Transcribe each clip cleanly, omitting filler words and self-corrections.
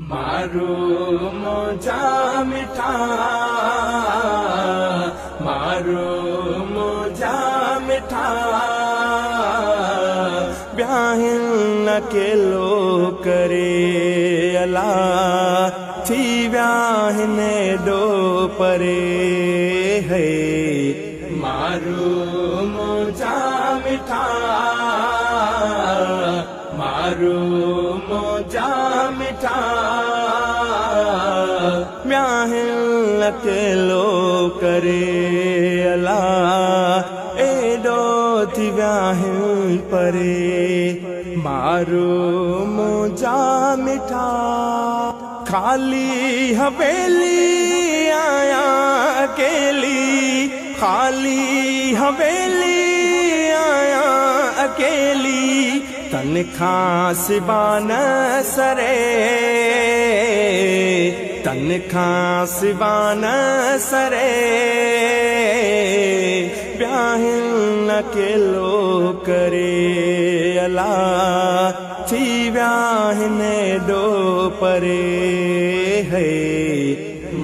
मारो मोजा मिठा मारो मोजा मिठा ब्याहिन अकेलो करे अला थी ब्याहिन डो परे है मारो मोजा मिठा मारो मोजा मिठा ब्याहिन अकेलो करे अला एडो थी ब्याहिन परे मारो मोजा मिठा खाली हवेली आया अकेली खाली हवेली आया अकेली तन खां सिवा न सरे तन खां सिवा न सरे ब्याहिन अकेलो करे अला थी ब्याहिन डो परे है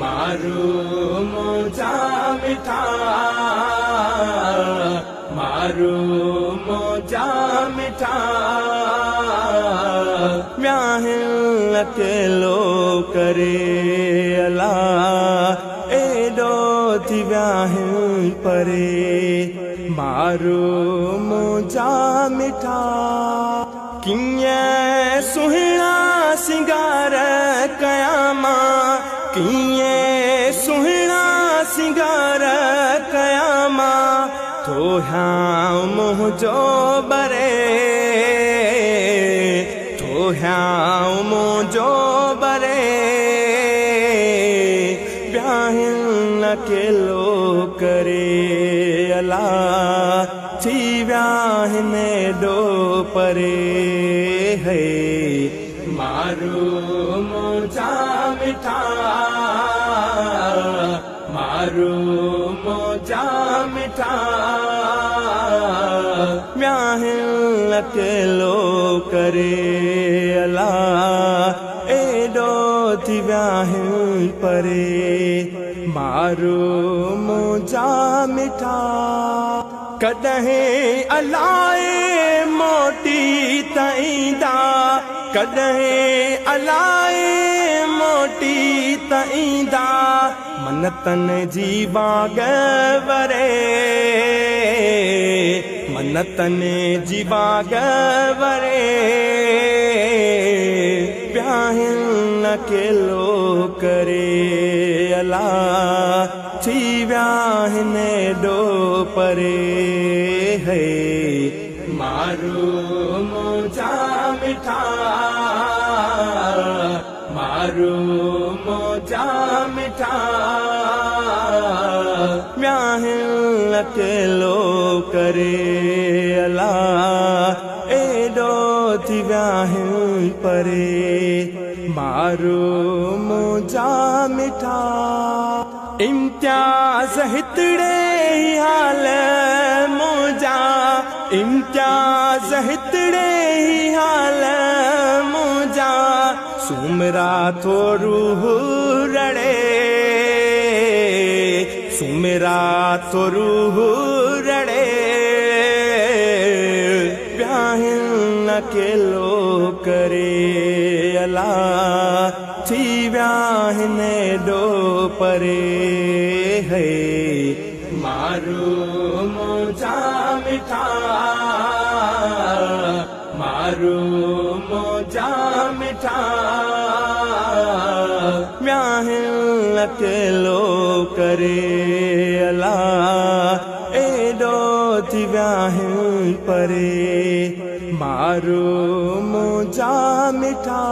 मारो मोजा मिठा मारो मोजा मिठा ब्याहिन अकेलो करे अला एडो थी ब्याहिन परे मारो मोजा मिठा किए सुहिणा सिंगार कयामा किए सुहिणा सिंगार कयामा तो हाँ मुझो बरे तो हाँ मुझो बरे ब्याहिन अकेलो करे अला थी ब्याहिन डो परे है मारो मोजा मिठा मारो मोजा मिठा ब्याहिन अकेलो करे अला एडो थी ब्याहिन परे मारो मोजा मिठा कदहें अलाए मोटी तईंदा कदहें अलाए मोटी तईंदा मन तन जी बाग वरे मन तन जी बाग वरे ब्याहिन अकेलो करे अला थी ब्याहिन डो परे है मारो मोजा मिठा मारो मोजा मिठा ब्याहिन अकेलो करे अला एडो थी ब्याहिन परे मारो मोजा मिठा इम्तियाज हितड़े हाल मोजा इम्तियाज हितड़े हाल मोजा सुमरा थोरू रड़े सुमरा थोरू रड़े ब्याहिन अकेलो करे अला थी ब्याहिन डो परे है मारो मोजा मिठा मारो मोजा मिठा ब्याहिन अकेलो करे अला एडो थी ब्याहिन परे मारो मोजा मिठा।